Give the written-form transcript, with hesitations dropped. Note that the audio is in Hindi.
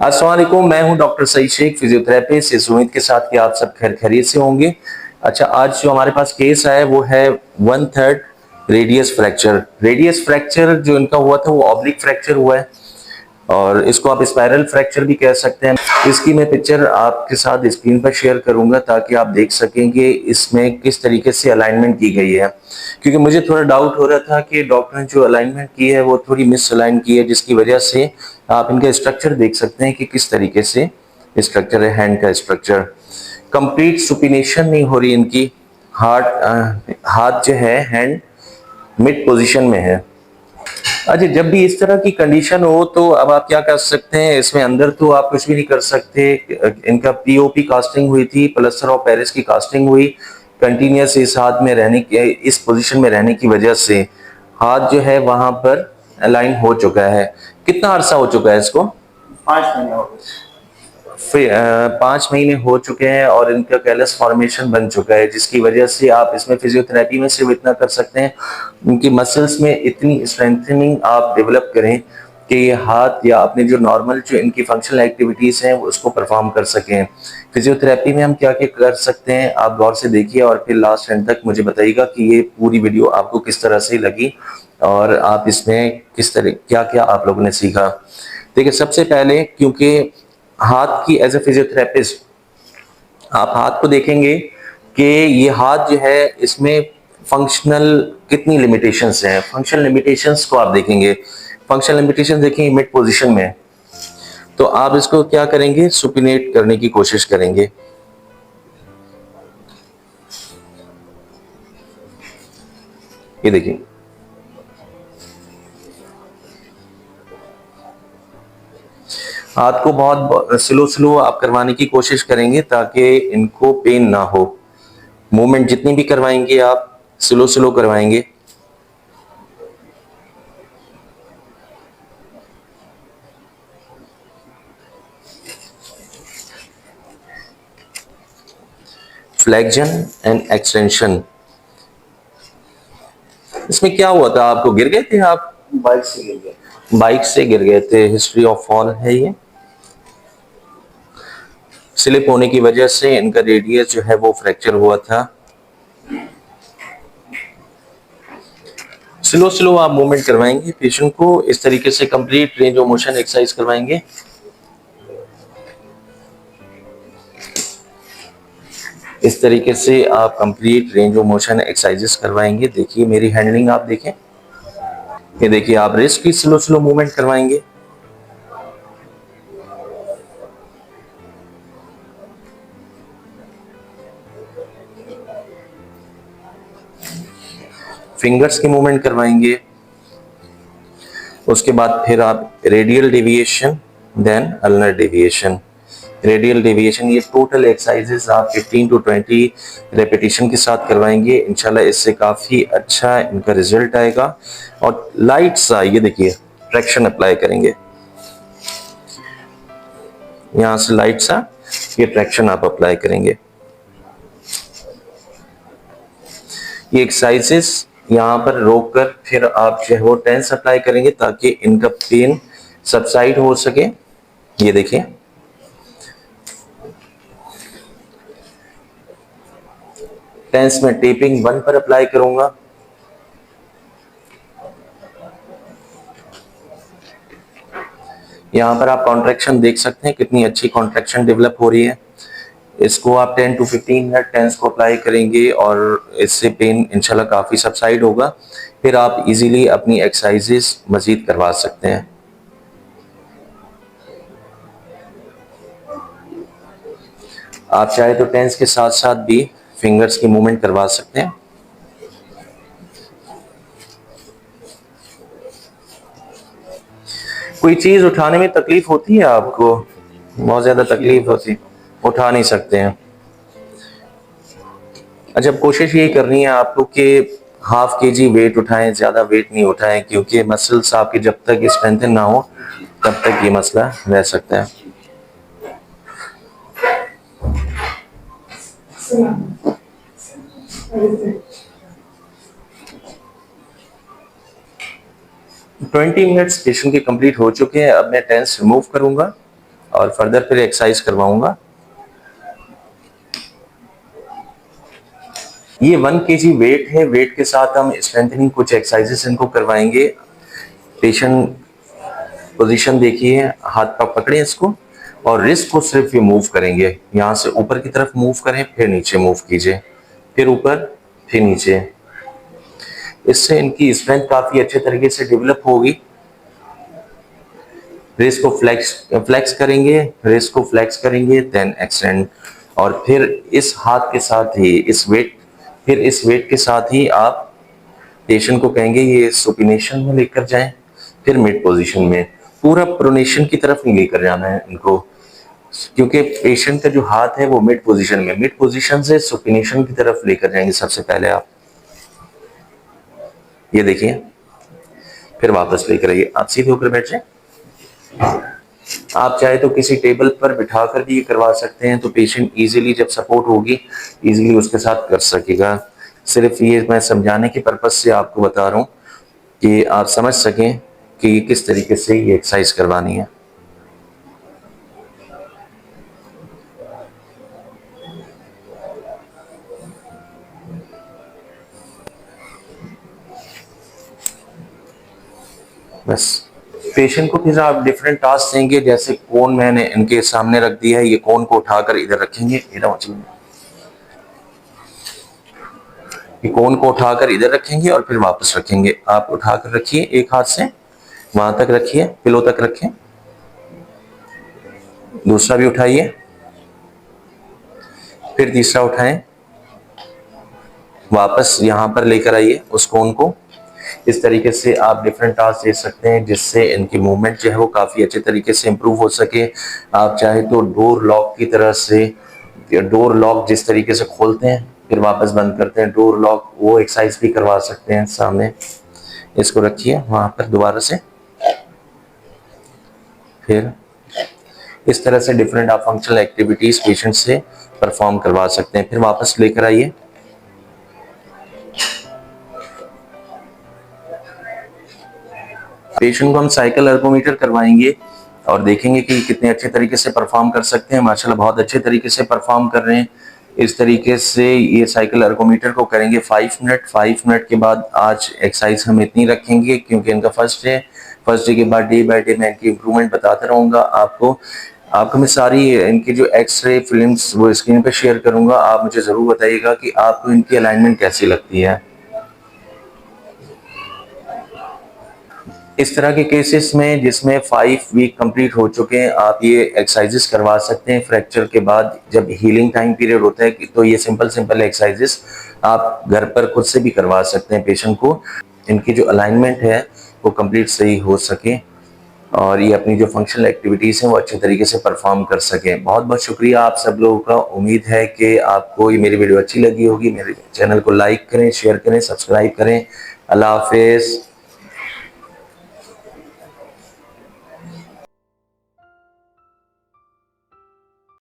अस्सलाम वालेकुम, मैं हूं डॉक्टर सईद शेख, फिजियोथेरेपिस्ट। इस उम्मीद के साथ कि आप सब खैर खैरियत से होंगे। अच्छा, आज जो हमारे पास केस आया है वो है 1/3 रेडियस फ्रैक्चर। रेडियस फ्रैक्चर जो इनका हुआ था वो ऑब्लिक फ्रैक्चर हुआ है और इसको आप स्पाइरल फ्रैक्चर भी कह सकते हैं। इसकी मैं पिक्चर आपके साथ स्क्रीन पर शेयर करूंगा ताकि आप देख सकें कि इसमें किस तरीके से अलाइनमेंट की गई है, क्योंकि मुझे थोड़ा डाउट हो रहा था कि डॉक्टर ने जो अलाइनमेंट की है वो थोड़ी मिस अलाइन की है, जिसकी वजह से आप इनका स्ट्रक्चर देख सकते हैं कि किस तरीके से स्ट्रक्चर है। हैंड का स्ट्रक्चर कंप्लीट सुपिनेशन नहीं हो रही इनकी। हाथ जो है हैंड मिड पोजीशन में है। अच्छा, जब भी इस तरह की कंडीशन हो तो अब आप क्या कर सकते हैं, इसमें अंदर तो आप कुछ भी नहीं कर सकते। इनका पीओपी कास्टिंग हुई थी, प्लास्टर ऑफ पेरिस की कास्टिंग हुई। कंटिन्यूस इस हाथ में रहने के, इस पोजीशन में रहने की वजह से हाथ जो है वहां पर अलाइन हो चुका है। कितना अरसा हो चुका है इसको? 5 महीने हो गए। फिर 5 महीने हो चुके हैं और इनका कैलस फॉर्मेशन बन चुका है, जिसकी वजह से आप इसमें फिजियोथेरेपी में सिर्फ इतना कर सकते हैं, उनकी मसल्स में इतनी स्ट्रेंथनिंग आप डेवलप करें कि ये हाथ या अपने जो नॉर्मल जो इनकी फंक्शनल एक्टिविटीज़ हैं उसको परफॉर्म कर सकें। फिजियोथेरेपी में हम क्या क्या कर सकते हैं, आप गौर से देखिए और फिर लास्ट एंड तक मुझे बताइएगा कि ये पूरी वीडियो आपको किस तरह से लगी और आप इसमें किस तरह क्या क्या आप लोगों ने सीखा। देखिए, सबसे पहले क्योंकि हाथ की एज ए फिजियोथेरेपिस्ट आप हाथ को देखेंगे कि ये हाथ जो है इसमें फंक्शनल कितनी लिमिटेशंस हैं। फंक्शनल लिमिटेशंस को आप देखेंगे, फंक्शनल लिमिटेशन देखेंगे मिड पोजीशन में, तो आप इसको क्या करेंगे, सुपिनेट करने की कोशिश करेंगे। ये देखिए, हाथ को बहुत स्लो स्लो आप करवाने की कोशिश करेंगे ताकि इनको पेन ना हो। मूवमेंट जितनी भी करवाएंगे आप स्लो स्लो करवाएंगे। Flexion and extension. इसमें क्या हुआ था, आपको गिर गए थे आप? बाइक से गिर गया। बाइक से गिर गए थे। हिस्ट्री ऑफ फॉल है ये। स्लिप होने की वजह से इनका रेडियस जो है वो फ्रैक्चर हुआ था। स्लो स्लो आप मूवमेंट करवाएंगे पेशेंट को, इस तरीके से complete range of motion exercise करवाएंगे। इस तरीके से आप complete range of motion exercises करवाएंगे। देखिए मेरी हैंडलिंग आप देखें, ये देखिए आप रिस्ट की स्लो स्लो मूवमेंट करवाएंगे। फिंगर्स की मूवमेंट करवाएंगे। उसके बाद फिर आप radial deviation, then ulnar deviation. Radial deviation ये टोटल एक्सरसाइजेस आप 15 to 20 रेपिटेशन के साथ करवाएंगे। इंशाल्लाह इससे काफ़ी अच्छा इनका रिजल्ट आएगा। और लाइट सा ये देखिए ट्रैक्शन अप्लाई करेंगे, यहाँ से लाइट सा ये ट्रैक्शन आप अप्लाई करेंगे। ये एक्सरसाइजेस यहाँ पर रोक कर फिर आप जो है वो टेंस अप्लाई करेंगे ताकि इनका पेन सबसाइड हो सके। ये देखिए, टेंस में टेपिंग 1 पर अप्लाई करूंगा। यहाँ पर आप कॉन्ट्रैक्शन देख सकते हैं, कितनी अच्छी कॉन्ट्रैक्शन डेवलप हो रही है। इसको आप 10 to 15 मिनट टेंस को अप्लाई करेंगे और इससे पेन इंशाल्लाह काफ़ी सबसाइड होगा। फिर आप इजीली अपनी एक्सरसाइजेस मजीद करवा सकते हैं। आप चाहे तो टेंस के साथ साथ भी फिंगर्स की मूवमेंट करवा सकते हैं। कोई चीज उठाने में तकलीफ होती है आपको? बहुत ज्यादा तकलीफ होती है, उठा नहीं सकते हैं। अच्छा, कोशिश यही करनी है आपको कि ½ kg वेट उठाएं, ज्यादा वेट नहीं उठाएं, क्योंकि मसल्स आपकी जब तक स्ट्रेंथन ना हो तब तक ये मसला रह सकता है। ट्वेंटी मिनट्स पेशेंट के कंप्लीट हो चुके हैं। अब मैं टेंस रिमूव करूंगा और फर्दर फिर एक्सरसाइज करवाऊंगा। ये 1 kg वेट है, वेट के साथ हम स्ट्रेंथनिंग कुछ एक्सरसाइजेस इनको करवाएंगे। पेशेंट पोजीशन देखिए, हाथ पर पकड़े इसको और रिस्ट को सिर्फ ये मूव करेंगे, यहाँ से ऊपर की तरफ मूव करें, फिर नीचे मूव कीजिए, फिर ऊपर फिर नीचे। इससे इनकी स्ट्रेंथ काफी अच्छे तरीके से डेवलप होगी। रिस्ट को फ्लेक्स करेंगे, रिस्ट को फ्लेक्स करेंगे, देन एक्सटेंड। और फिर इस हाथ के साथ ही इस वेट के साथ ही आप पेशेंट को कहेंगे ये सुपिनेशन में लेकर जाएं, फिर मिड पोजीशन में। पूरा प्रोनेशन की तरफ नहीं लेकर जाना है इनको, क्योंकि पेशेंट का जो हाथ है वो मिड पोजीशन से सुपिनेशन की तरफ लेकर जाएंगे सबसे पहले आप। ये देखिए, फिर वापस लेकर आइए, आप सीधे होकर बैठ जाए। आप चाहे तो किसी टेबल पर बिठाकर भी ये करवा सकते हैं, तो पेशेंट इजीली जब सपोर्ट होगी इजीली उसके साथ कर सकेगा। सिर्फ ये मैं समझाने के पर्पज से आपको बता रहा हूँ कि आप समझ सकें कि किस तरीके से ये एक्सरसाइज करवानी है। बस पेशेंट को फिर आप डिफरेंट टास्क देंगे, जैसे कोन मैंने इनके सामने रख दिया है, ये कोन को उठाकर इधर रखेंगे, ये कोन को उठाकर इधर रखेंगे और फिर वापस रखेंगे। आप उठाकर रखिए, एक हाथ से वहां तक रखिए, पिलो तक रखें, दूसरा भी उठाइए, फिर तीसरा उठाएं, वापस यहां पर लेकर आइए उस कोन को। इस तरीके से आप डिफरेंट टास्क दे सकते हैं, जिससे इनकी मूवमेंट जो है वो काफी अच्छे तरीके से इंप्रूव हो सके। आप चाहे तो डोर लॉक की तरह से, डोर लॉक जिस तरीके से खोलते हैं फिर वापस बंद करते हैं, डोर लॉक वो एक्सरसाइज भी करवा सकते हैं। सामने इसको रखिए वहां पर दोबारा से, फिर इस तरह से डिफरेंट आप फंक्शनल एक्टिविटीज पेशेंट से परफॉर्म करवा सकते हैं। फिर वापस लेकर आइए, पेशेंट को हम साइकिल एर्गोमीटर करवाएंगे और देखेंगे कि कितने अच्छे तरीके से परफॉर्म कर सकते हैं। माशाल्लाह बहुत अच्छे तरीके से परफॉर्म कर रहे हैं। इस तरीके से ये साइकिल एर्गोमीटर को करेंगे 5 मिनट। 5 मिनट के बाद आज एक्सरसाइज हम इतनी रखेंगे क्योंकि इनका फर्स्ट डे के बाद डे बाय डे मैं इनकी इंप्रूवमेंट बताता रहूंगा आपको मैं सारी इनकी जो एक्सरे फिल्म्स वो स्क्रीन पे शेयर करूंगा। आप मुझे जरूर बताइएगा कि आपको इनकी अलाइनमेंट कैसी लगती है। इस तरह के केसेस में जिसमें 5 वीक कंप्लीट हो चुके हैं, आप ये एक्सरसाइजेस करवा सकते हैं। फ्रैक्चर के बाद जब हीलिंग टाइम पीरियड होता है तो ये सिंपल एक्सरसाइजेस आप घर पर खुद से भी करवा सकते हैं पेशेंट को। इनकी जो अलाइनमेंट है वो कंप्लीट सही हो सके और ये अपनी जो फंक्शनल एक्टिविटीज़ हैं वो अच्छे तरीके से परफॉर्म कर सकें। बहुत बहुत शुक्रिया आप सब लोगों का। उम्मीद है कि आपको ये मेरी वीडियो अच्छी लगी होगी। मेरे चैनल को लाइक करें, शेयर करें, सब्सक्राइब करें। अल्लाह हाफिज़।